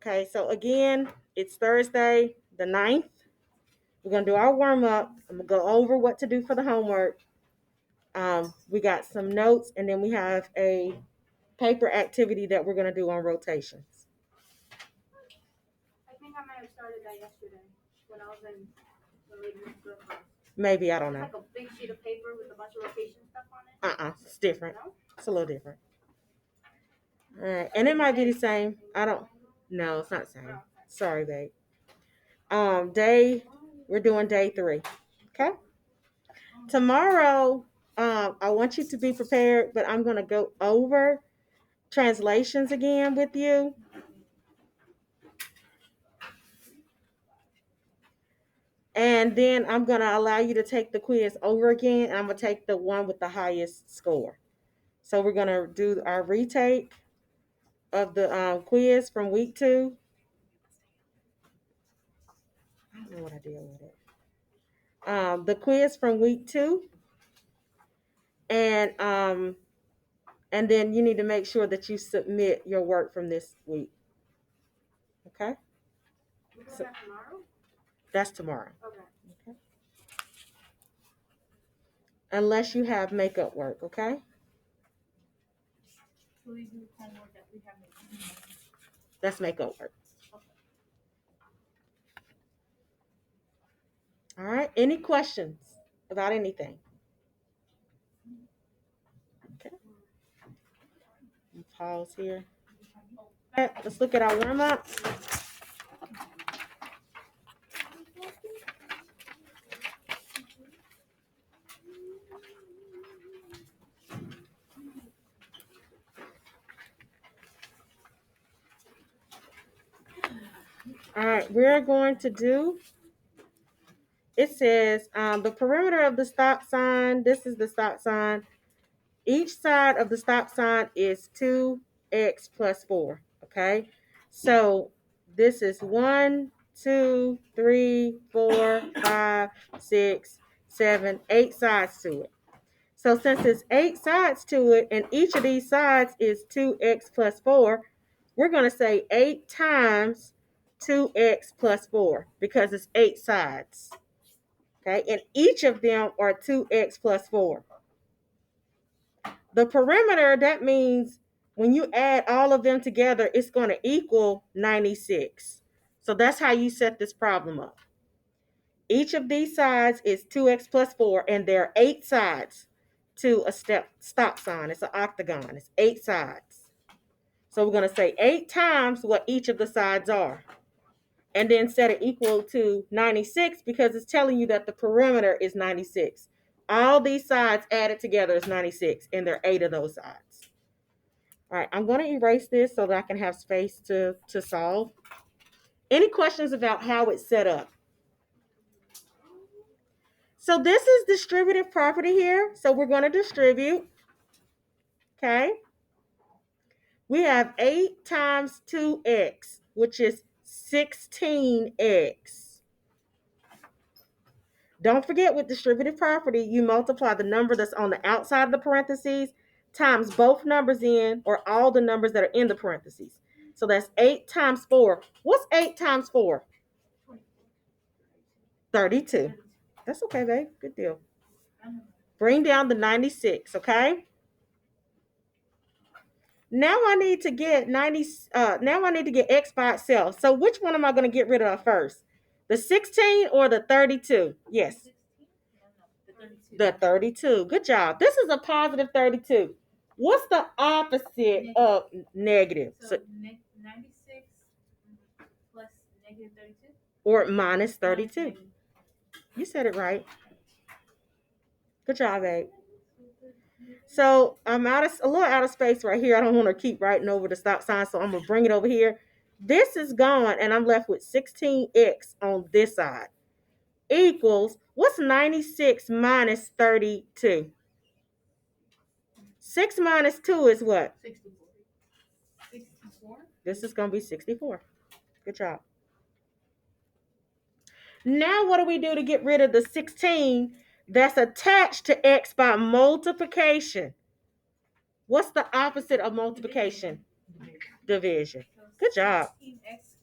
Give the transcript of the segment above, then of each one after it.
Okay, so again, it's Thursday the 9th. We're going to do our warm-up. I'm going to go over what to do for the homework. We got some notes, and then we have a paper activity that we're going to do on rotations. I think I might have started that yesterday when I was in the late middle class. Maybe, I don't know. It's like a big sheet of paper with a bunch of rotation stuff on it. It's different. No? It's a little different. All right, and it might be the same. No, it's not the same. Sorry, babe. We're doing day 3. Okay. Tomorrow, I want you to be prepared, but I'm going to go over translations again with you. And then I'm going to allow you to take the quiz over again, and I'm going to take the one with the highest score. So we're going to do our retake of the quiz from week 2. I don't know what I did with it. The quiz from week 2. And then you need to make sure that you submit your work from this week. Okay? So, tomorrow? That's tomorrow. Okay. Unless you have makeup work, okay? So we do homework that we have makeup. That's makeup work. Okay. All right. Any questions about anything? Okay. Pause here. Okay, let's look at our warm-up. All right, we're going to do, it says the perimeter of the stop sign, this is the stop sign. Each side of the stop sign is 2x plus 4, okay? So this is 1, 2, 3, 4, 5, 6, 7, 8 sides to it. So since it's 8 sides to it, and each of these sides is 2x plus 4, we're going to say 8 times 2x plus 4 because it's 8 sides. Okay, and each of them are 2x plus 4. The perimeter, that means when you add all of them together, it's going to equal 96. So that's how you set this problem up. Each of these sides is 2x plus 4, and there are 8 sides to a stop sign. It's an octagon. It's 8 sides. So we're going to say 8 times what each of the sides are. And then set it equal to 96 because it's telling you that the perimeter is 96. All these sides added together is 96, and there are 8 of those sides. All right, I'm going to erase this so that I can have space to solve. Any questions about how it's set up? So this is distributive property here. So we're going to distribute. Okay. We have 8 times 2x, which is 16x. Don't forget, with distributive property, you multiply the number that's on the outside of the parentheses times both numbers in, or all the numbers that are in the parentheses. So that's 8 times 4. What's 8 times 4? 32. That's okay, babe. Good deal. Bring down the 96, okay? Now I need to get x by itself. So which one am I going to get rid of first? The 16 or the 32? Yes. The 32. Good job. This is a positive 32. What's the opposite of negative? So 96 plus negative 32? Or minus 32. You said it right. Good job, babe. So I'm a little out of space right here. I don't want to keep writing over the stop sign, so I'm going to bring it over here. This is gone, and I'm left with 16x on this side. Equals, what's 96 minus 32? 6 minus 2 is what? 64. This is going to be 64. Good job. Now what do we do to get rid of the 16 that's attached to x by multiplication? What's the opposite of multiplication? Division. Good job. 16x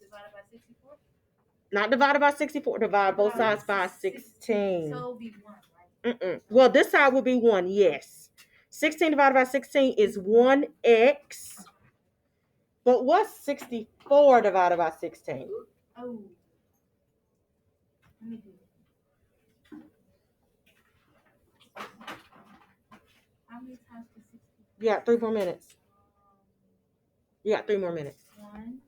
Not divided by 64. Divide both sides by 16. So it'll be 1, right? Well, this side will be 1, yes. 16 divided by 16 is 1x. But what's 64 divided by 16? Oh. Let me do it. How many times does 60? You got 3 more minutes. You got 3 more minutes. 1.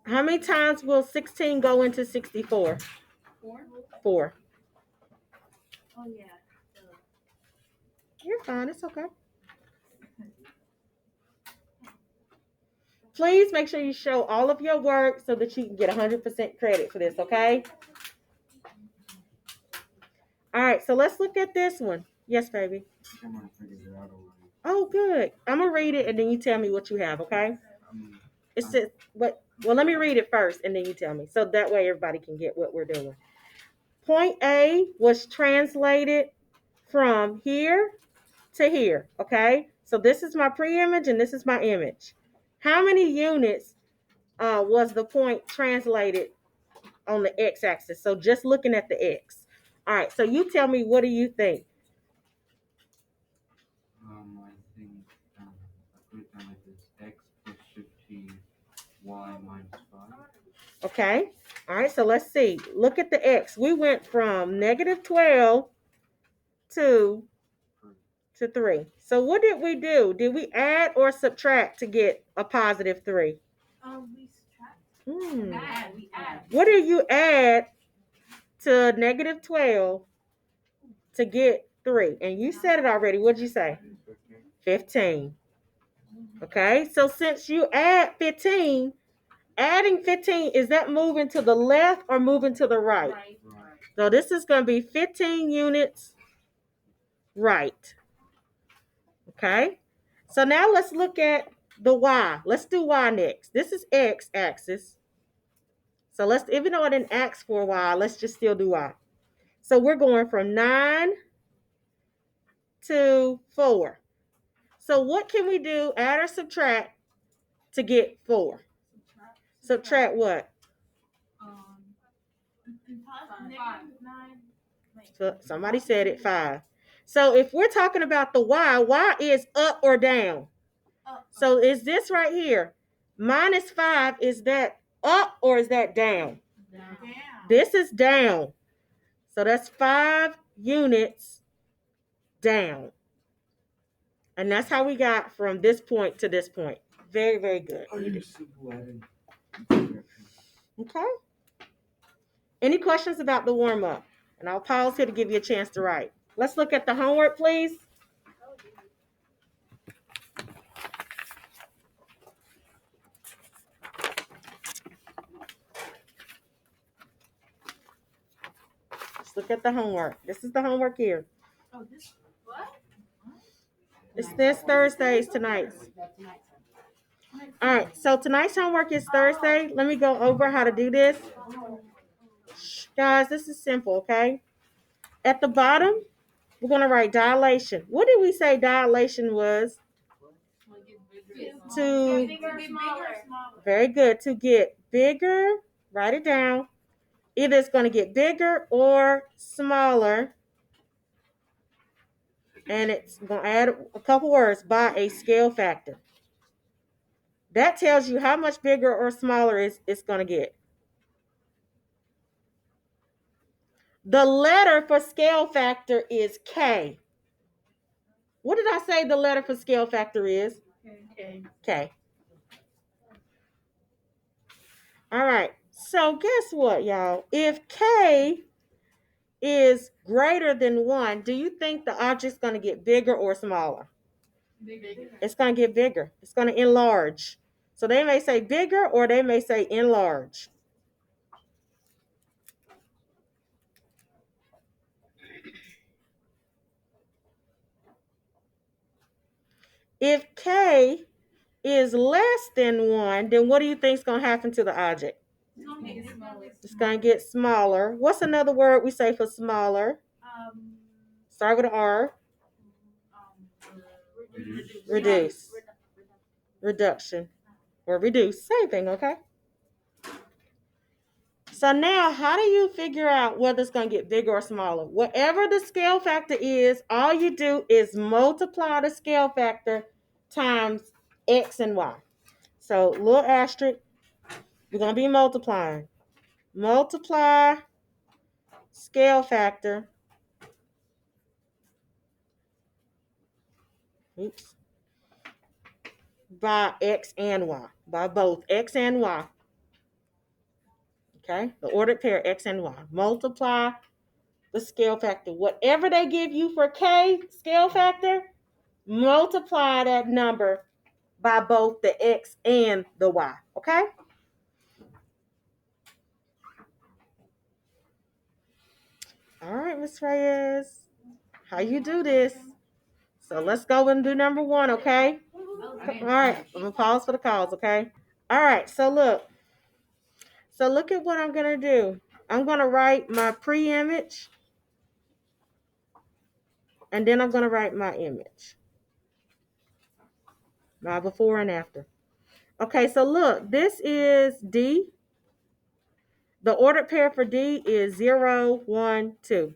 How many times will 16 go into 64? 4. 4. Oh yeah. You're fine. It's okay. Please make sure you show all of your work so that you can get 100% credit for this, okay? All right, so let's look at this one. Yes, baby. Oh, good. I'm going to read it and then you tell me what you have, okay? It says, well, let me read it first and then you tell me. So that way everybody can get what we're doing. Point A was translated from here to here, okay? So this is my pre-image and this is my image. How many units was the point translated on the x-axis? So just looking at the x. All right, so you tell me, what do you think? I think a quick time is x plus 15, y minus 5. Okay, all right, so let's see. Look at the x. We went from negative 12 to 3. So what did we do? Did we add or subtract to get a positive 3? We subtract. We add. What do you add to negative 12 to get 3? And you said it already. What'd you say? 15. Okay, so since you add 15, adding 15, is that moving to the left or moving to the right? Right. So this is going to be 15 units right. Okay, so now let's look at the y. Let's do y next. This is x-axis. So let's, even though I didn't ask for y, let's just still do y. So we're going from 9 to 4. So what can we do, add or subtract, to get 4? Subtract what? 5. So somebody said it, 5. So if we're talking about the y is up or down? Up. So is this right here, minus 5, is that up or is that down? Down. This is down. So that's 5 units down. And that's how we got from this point to this point. Very, very good. Okay. Any questions about the warm-up? And I'll pause here to give you a chance to write. Let's look at the homework, please. Let's look at the homework. This is the homework here. Oh, this what? It's this Thursday's tonight's. All right, so tonight's homework is Thursday. Let me go over how to do this. Guys, this is simple, okay? At the bottom, we're going to write dilation. What did we say dilation was? To Bigger, smaller. Very good. To get bigger, write it down. Either it's going to get bigger or smaller. And it's going to add a couple words, by a scale factor. That tells you how much bigger or smaller it's going to get. The letter for scale factor is K. What did I say the letter for scale factor is? K. All right. So guess what, y'all? If K is greater than 1, do you think the object's going to get bigger or smaller? Bigger. It's going to get bigger. It's going to enlarge. So they may say bigger or they may say enlarge. If K is less than 1, then what do you think is going to happen to the object? It's going to get smaller. What's another word we say for smaller? Start with an R. Reduce. Reduction. Or reduce. Same thing, okay? So now, how do you figure out whether it's going to get bigger or smaller? Whatever the scale factor is, all you do is multiply the scale factor times X and Y. So, little asterisk, we're going to be multiplying. Multiply scale factor. Oops. By X and Y. By both X and Y. Okay? The ordered pair X and Y. Multiply the scale factor. Whatever they give you for K scale factor, multiply that number by both the X and the Y. Okay? All right, Miss Reyes. How you do this? So let's go and do number 1, okay? All right, I'm going to pause for the calls, okay? All right, so look. So look at what I'm going to do. I'm going to write my pre-image, and then I'm going to write my image. My before and after. Okay, so look, this is D. The ordered pair for D is 0, 1, 2.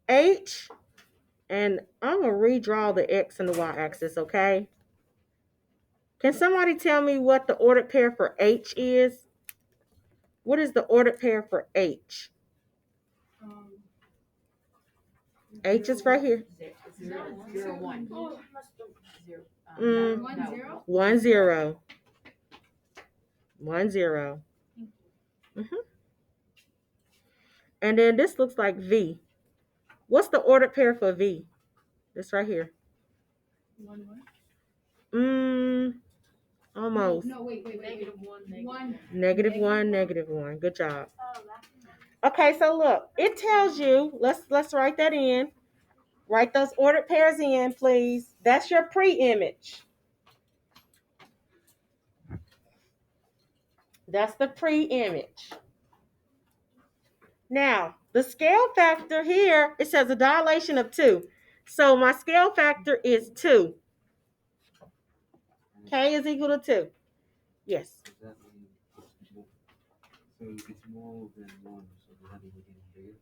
H, and I'm going to redraw the X and the Y axis, okay? Can somebody tell me what the ordered pair for H is? What is the ordered pair for H? H is right here. 0, 1. 1, 0. 1, 0. And then this looks like V. What's the ordered pair for V? This right here. 1, 1. Almost. No, wait. Negative 1. Negative 1, negative 1. Good job. Okay, so look, it tells you, let's write that in. Write those ordered pairs in, please. That's your pre-image. That's the pre-image. Now, the scale factor here, it says a dilation of 2. So my scale factor is 2. K is equal to 2. Yes. Does that mean it's more than 1, so does that mean we're getting bigger?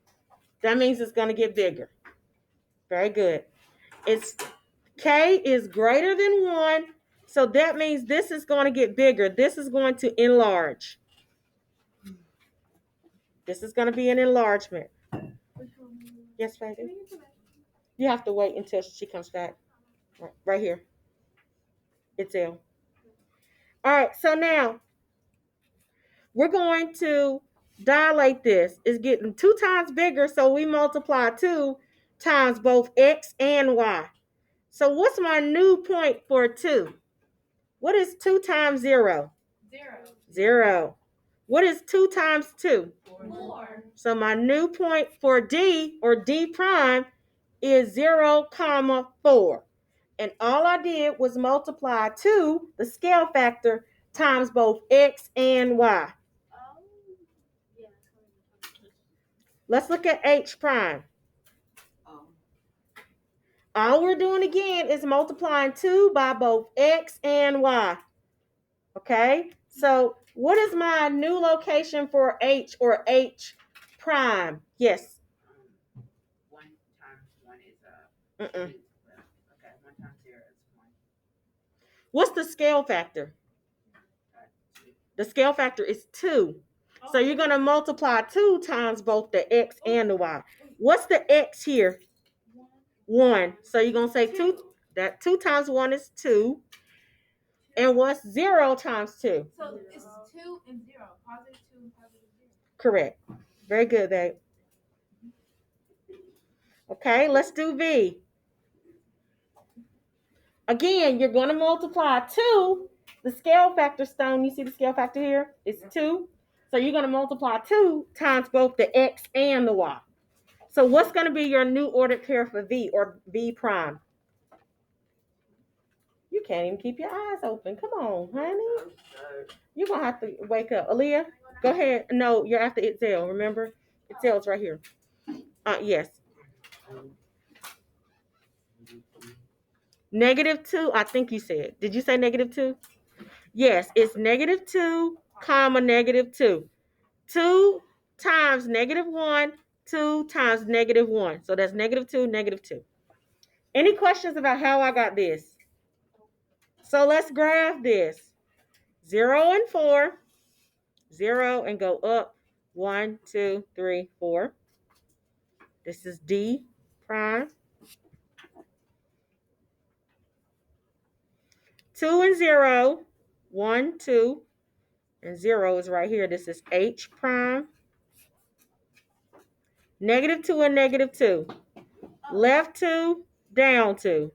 That means it's going to get bigger. Very good. It's K is greater than 1, so that means this is going to get bigger. This is going to enlarge. This is going to be an enlargement. Yes, baby. You have to wait until she comes back. Right here. It's L. All right, so now we're going to dilate this. It's getting 2 times bigger, so we multiply 2 times both X and Y. So what's my new point for 2? What is 2 times 0? 0. What is 2 times 2? 4. So my new point for D, or D prime, is 0, 4. And all I did was multiply 2, the scale factor, times both X and Y. Let's look at H prime. All we're doing again is multiplying 2 by both X and Y. Okay? So what is my new location for H, or H prime? Yes. 1 times 1 is 2. Okay, 1 times 0 is 1. What's the scale factor? 2. The scale factor is 2. So you're going to multiply 2 times both the X and the Y. What's the X here? 1. So you're going to say 2. That 2 times 1 is 2. And what's 0 times 2? So it's 2 and 0. Positive 2 and positive 0. Correct. Very good, babe. Okay, let's do V. Again, you're going to multiply 2. The scale factor stone, you see the scale factor here? It's 2. So you're going to multiply 2 times both the X and the Y. So what's going to be your new ordered pair for V, or V prime? You can't even keep your eyes open. Come on, honey. You're going to have to wake up. Aaliyah, go ahead. No, you're after Itzel, remember? Itzel's right here. Yes. -2, I think you said. Did you say -2? Yes, it's -2, comma, -2. 2 times -1, 2 times -1. So that's -2, -2. Any questions about how I got this? So let's graph this. 0 and 4. 0 and go up. 1, 2, 3, 4. This is D prime. 2 and 0. 1, 2. And 0 is right here. This is H prime. -2 and -2. Left 2, down 2.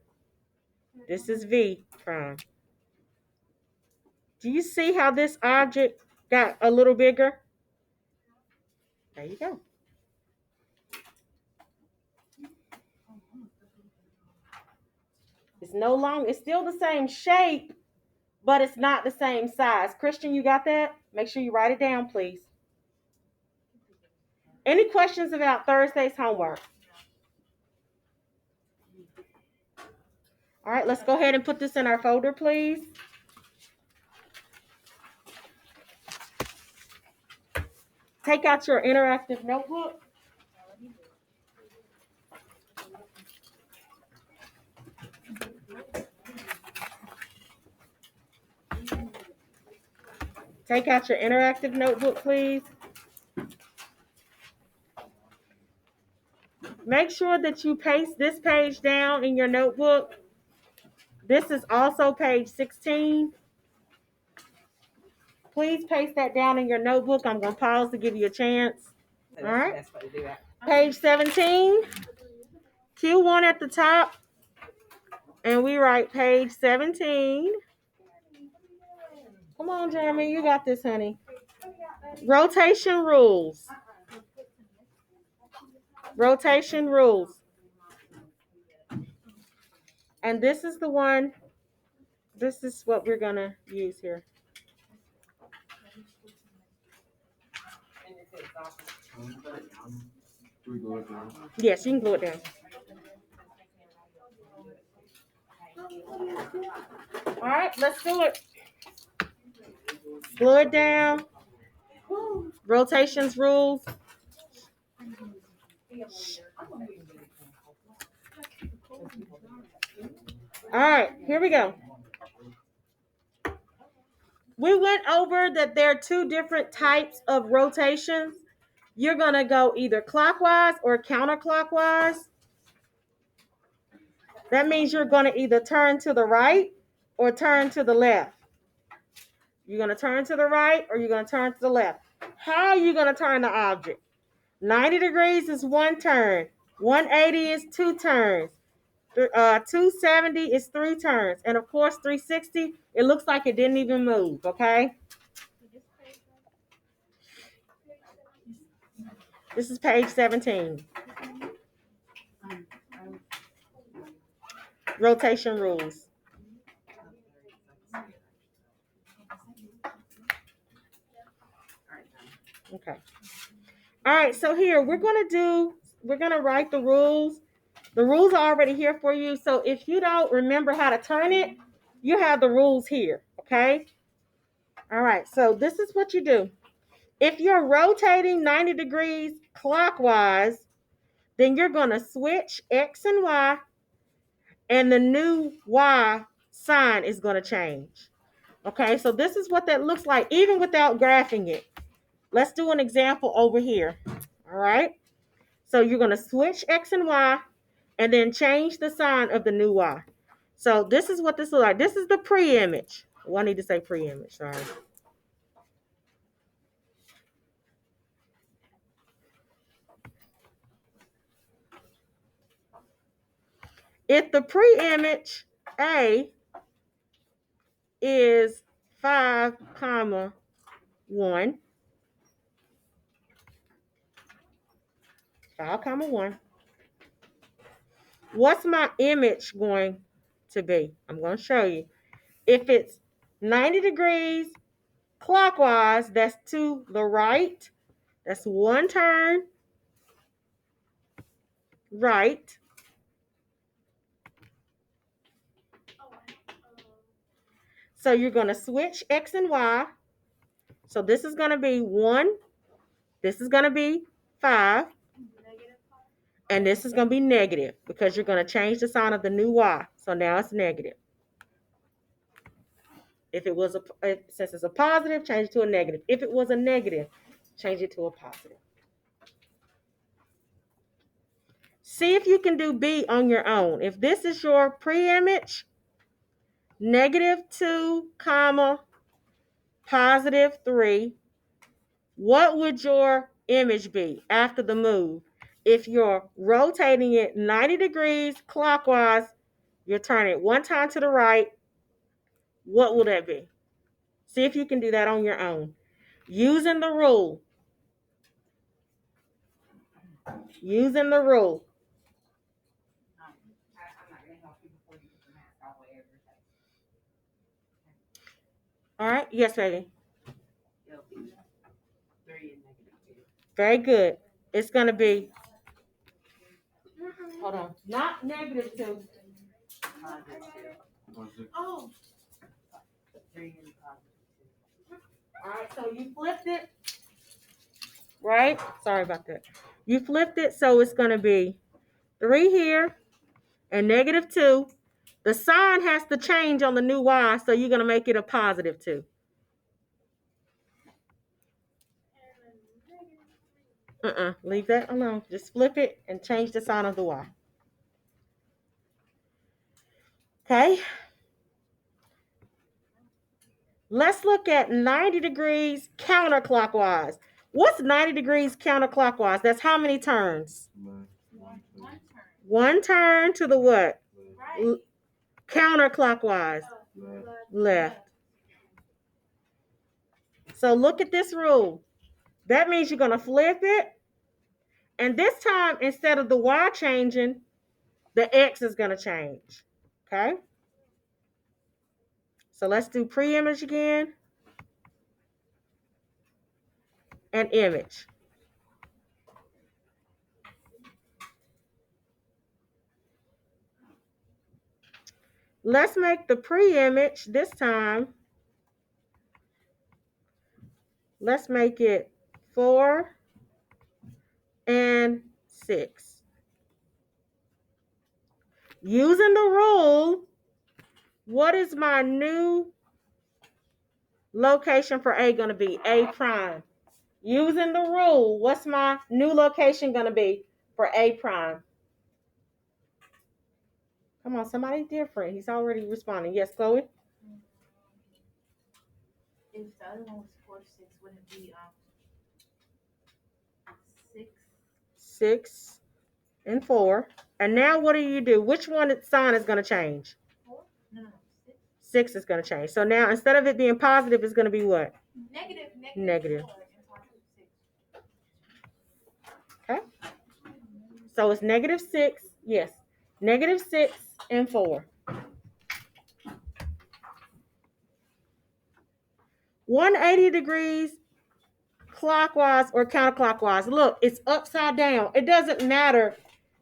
This is V prime. Do you see how this object got a little bigger? There you go. It's still the same shape, but it's not the same size. Christian, you got that? Make sure you write it down, please. Any questions about Thursday's homework? All right, let's go ahead and put this in our folder, please. Take out your interactive notebook. Take out your interactive notebook, please. Make sure that you paste this page down in your notebook. This is also page 16. Please paste that down in your notebook. I'm going to pause to give you a chance. All right. Page 17. Q1 at the top. And we write page 17. Come on, Jeremy. You got this, honey. Rotation rules. Rotation rules. And this is the one. This is what we're going to use here. Yes, you can glue it down. All right, let's do it. Glue it down. Rotations rules. All right, here we go. We went over that there are two different types of rotations. You're going to go either clockwise or counterclockwise. That means you're going to either turn to the right or turn to the left. You're going to turn to the right or you're going to turn to the left. How are you going to turn the object? 90 degrees is one turn. 180 is two turns. 270 is three turns. And of course, 360, it looks like it didn't even move, okay? This is page 17. Rotation rules. Okay. All right, so here we're going to write the rules. The rules are already here for you. So if you don't remember how to turn it, you have the rules here, okay? All right, so this is what you do. If you're rotating 90 degrees clockwise, then you're going to switch X and Y, and the new Y sign is going to change. Okay, so this is what that looks like, even without graphing it. Let's do an example over here. All right, so you're going to switch X and Y, and then change the sign of the new Y. So this is what this looks like. This is the pre-image. Well, I need to say pre-image, sorry. If the pre-image A is 5, 1, 5, 1, what's my image going to be? I'm going to show you. If it's 90 degrees clockwise, that's to the right. That's one turn. right. So you're going to switch X and Y. So this is going to be 1. This is going to be 5. And this is going to be negative because you're going to change the sign of the new Y. So now it's negative. If it was since it's a positive, change it to a negative. If it was a negative, change it to a positive. See if you can do B on your own. If this is your pre-image, -2, comma, +3, what would your image be after the move? If you're rotating it 90 degrees clockwise, you're turning it 1 time to the right, what will that be? See if you can do that on your own. Using the rule. Using the rule. I'm not gonna help you before you get the math all the way over. All right. Yes, baby. It'll be 3 and -2. Very good. It's going to be, hold on, not -2. +2. Oh. 3 and +2. All right. So you flipped it. Right? Sorry about that. You flipped it. So it's going to be 3 here and -2. The sign has to change on the new Y. So you're going to make it a +2. Leave that alone. Just flip it and change the sign of the Y. Okay. Let's look at 90 degrees counterclockwise. What's 90 degrees counterclockwise? That's how many turns? One turn to the what? Right. Counterclockwise. Left. So look at this rule. That means you're going to flip it. And this time, instead of the Y changing, the X is going to change. Okay? So let's do pre-image again. And image. Let's make the pre-image this time. Let's make it 4 and 6. Using the rule, what is my new location for A going to be? A prime. Using the rule, what's my new location going to be for A prime? Come on, somebody different. He's already responding. Yes, Chloe? If the other one was 4, 6, wouldn't it be 6? 6 and 4. And now what do you do? Which one sign is going to change? 4? No, 6. 6 is going to change. So now instead of it being positive, it's going to be what? Negative. Negative. 4 and positive 6. Okay. So it's -6. Yes. -6 and 4. 180 degrees clockwise or counterclockwise. Look, it's upside down. It doesn't matter.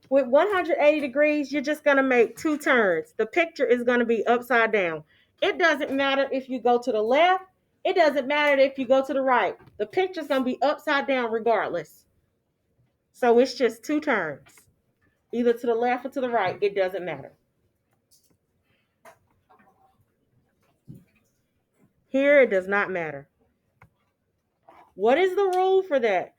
With 180 degrees, you're just going to make 2 turns. The picture is going to be upside down. It doesn't matter if you go to the left. It doesn't matter if you go to the right. The picture's going to be upside down regardless. So it's just 2 turns. Either to the left or to the right. It doesn't matter. Here, it does not matter. What is the rule for that?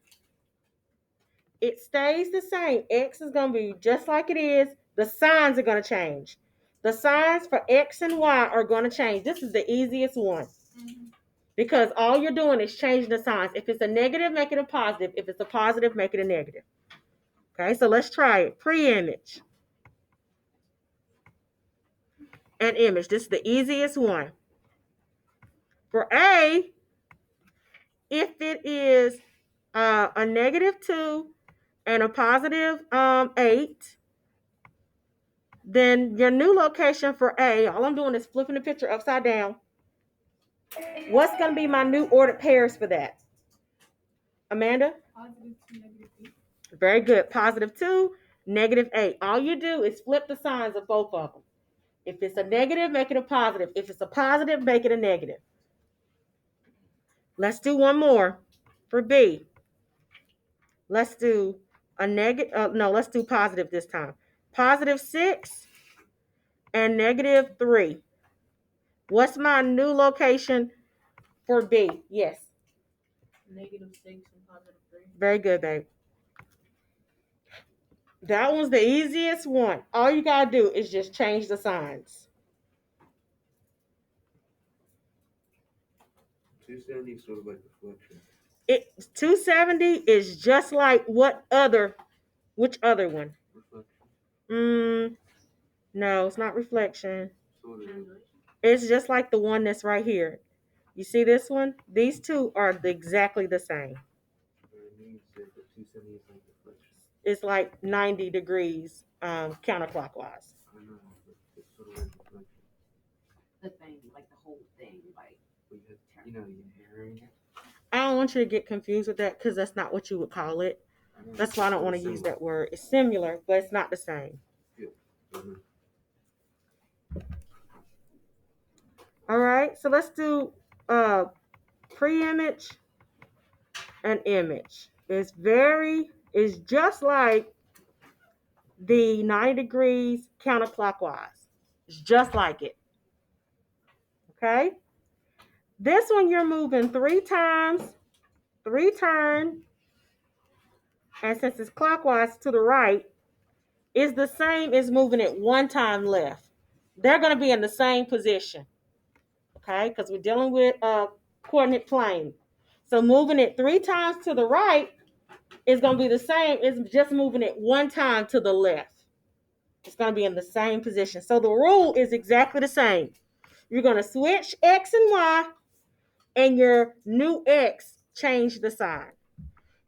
It stays the same. X is going to be just like it is. The signs are going to change. The signs for X and Y are going to change. This is the easiest one. Because all you're doing is changing the signs. If it's a negative, make it a positive. If it's a positive, make it a negative. Okay, so let's try it. Pre-image. And image. This is the easiest one. For A, if it is a -2 and a +8, then your new location for A, all I'm doing is flipping the picture upside down. What's going to be my new ordered pairs for that? Amanda? +2, -8. Very good. +2 negative 8. All you do is flip the signs of both of them. If it's a negative, make it a positive. If it's a positive, make it a negative. Let's do one more for B. Let's do a negative. No, let's do positive this time. Positive 6 and negative 3. What's my new location for B? Yes. -6 and +3. Very good, babe. That one's the easiest one. All you gotta do is just change the signs. 270 is sort of like reflection. 270 is just like which other one? Reflection. No, it's not reflection. Sort of. It's just like the one that's right here. You see this one? These two are exactly the same. You said that 270 is like reflection. It's like 90 degrees counterclockwise. I know, but it's sort of like reflection. The thing, like the whole thing, like You're narrowing it. I don't want you to get confused with that because that's not what you would call it. That's why I don't want to use that word. It's similar, but it's not the same. Yeah. All right, so let's do pre-image and image. It's just like the 90 degrees counterclockwise. It's just like it. Okay? This one you're moving 3 times, 3 turns, and since it's clockwise to the right, is the same as moving it 1 time left. They're going to be in the same position. Okay? Because we're dealing with a coordinate plane. So moving it 3 times to the right is going to be the same as just moving it 1 time to the left. It's going to be in the same position. So the rule is exactly the same. You're going to switch X and Y, and your new X change the sign.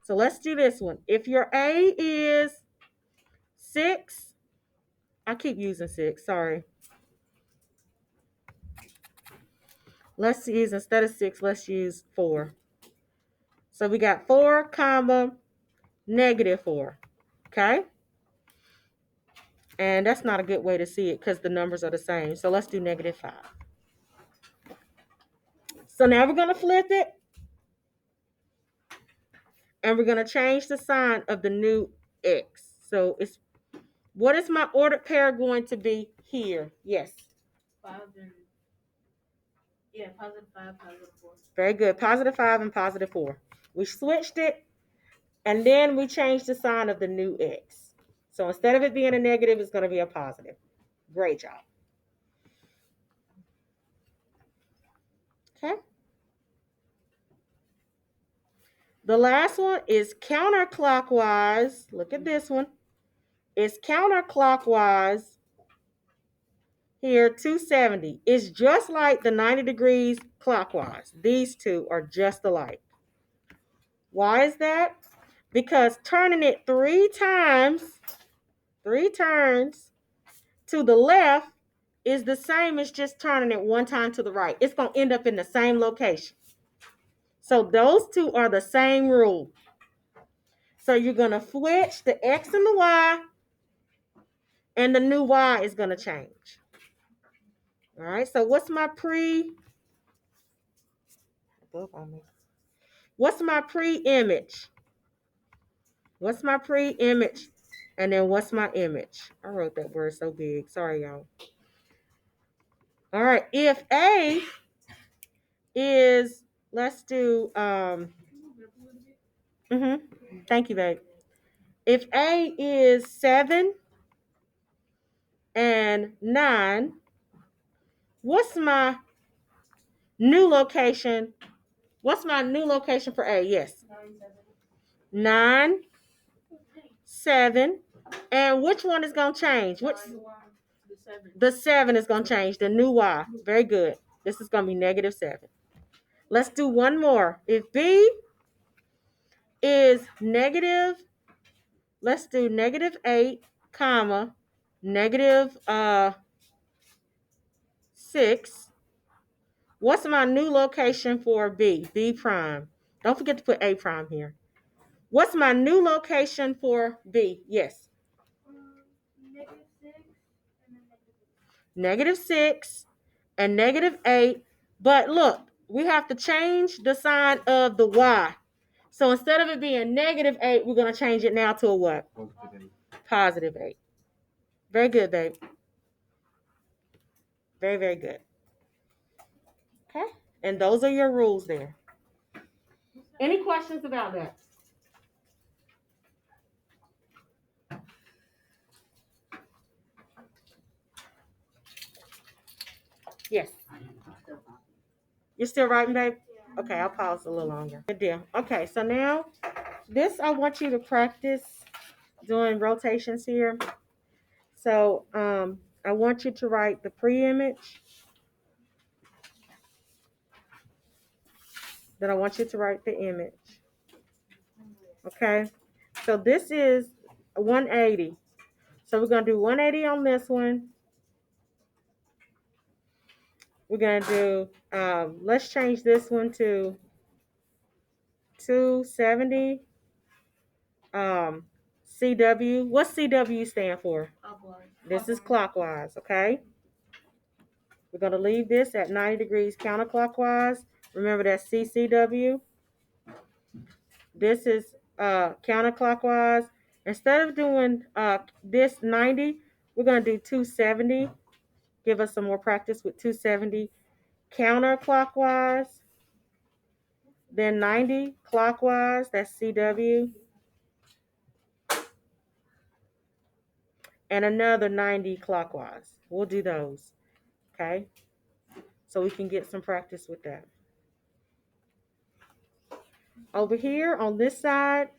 So let's do this one. If your A is 6, I keep using 6, sorry. Let's use, instead of 6, let's use 4. So we got 4, comma, -4. Okay? And that's not a good way to see it because the numbers are the same. So let's do -5. So now we're going to flip it. And we're going to change the sign of the new X. So what is my ordered pair going to be here? Yes. +5 and +5, +4. Very good. +5 and +4. We switched it, and then we changed the sign of the new X. So instead of it being a negative, it's going to be a positive. Great job. Okay. The last one is counterclockwise. Look at this one. It's counterclockwise. Here, 270. It's just like the 90 degrees clockwise. These two are just alike. Why is that? Because turning it 3 times, 3 turns to the left is the same as just turning it 1 time to the right. It's going to end up in the same location. So those two are the same rule. So you're going to switch the X and the Y, and the new Y is going to change. All right, so what's my pre-image? What's my pre-image? And then what's my image? I wrote that word so big. Sorry, y'all. All right, if A is, let's do, thank you, babe. If A is 7 and 9, what's my new location? What's my new location for A? Yes. 9, 7. And which one is going to change? The 7 is going to change. The new Y. Very good. This is going to be -7. Let's do one more. If B is negative, let's do -8, comma, -6. What's my new location for B? B prime. Don't forget to put A prime here. What's my new location for B? Yes. -6, and -8. But look, we have to change the sign of the y. So instead of it being -8, we're going to change it now to a what? Positive 8. +8. Very good, babe. Very, very good. Okay? And those are your rules there. Any questions about that? Yes. You're still writing, babe? Okay, I'll pause a little longer. Good deal. Okay, so now this I want you to practice doing rotations here. So I want you to write the pre-image. Then I want you to write the image. Okay? So this is 180. So we're going to do 180 on this one. We're going to do, let's change this one to 270. CW. What's CW stand for? Clockwise. This is clockwise, okay? We're going to leave this at 90 degrees counterclockwise. Remember that's CCW. This is counterclockwise. Instead of doing this 90, we're going to do 270. Give us some more practice with 270 counterclockwise. Then 90 clockwise, that's CW. And another 90 clockwise. We'll do those, okay? So we can get some practice with that. Over here on this side,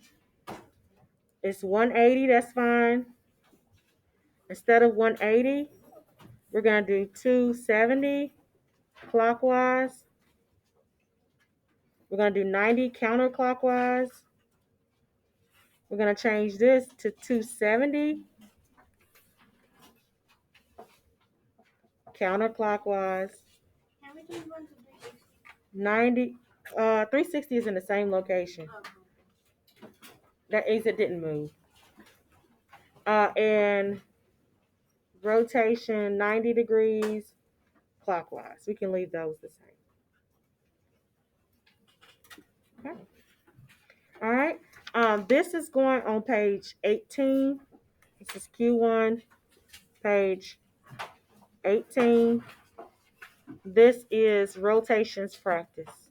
it's 180, that's fine. Instead of 180, we're going to do 270 clockwise. We're going to do 90 counterclockwise. We're going to change this to 270 counterclockwise. Can we change one to 360? 90, 360 is in the same location. Okay. That exit didn't move. And rotation 90 degrees clockwise. We can leave those the same. Okay. All right. This is going on page 18. This is Q1, page 18. This is rotations practice.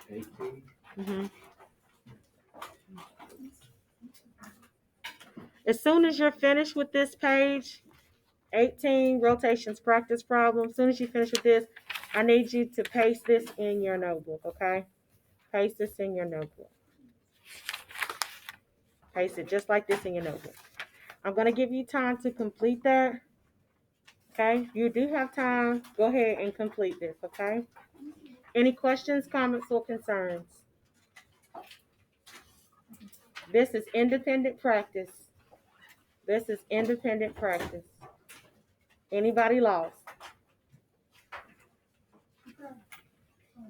18. Mm-hmm. As soon as you're finished with this page, 18 rotations practice problem, as soon as you finish with this, I need you to paste this in your notebook, okay? Paste this in your notebook. Paste it just like this in your notebook. I'm going to give you time to complete that. Okay? You do have time. Go ahead and complete this, okay? Any questions, comments, or concerns? This is independent practice. This is independent practice. Anybody lost?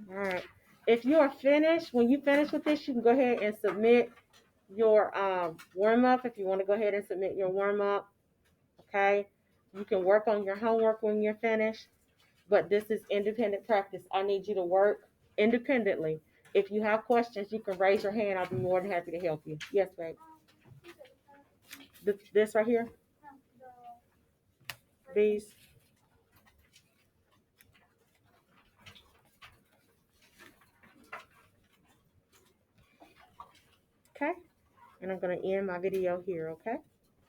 All right. If you are finished, when you finish with this, you can go ahead and submit your warm-up. If you want to go ahead and submit your warm-up, okay? You can work on your homework when you're finished, but this is independent practice. I need you to work independently. If you have questions, you can raise your hand. I'll be more than happy to help you. Yes, babe. This right here? These? Okay. And I'm going to end my video here, okay?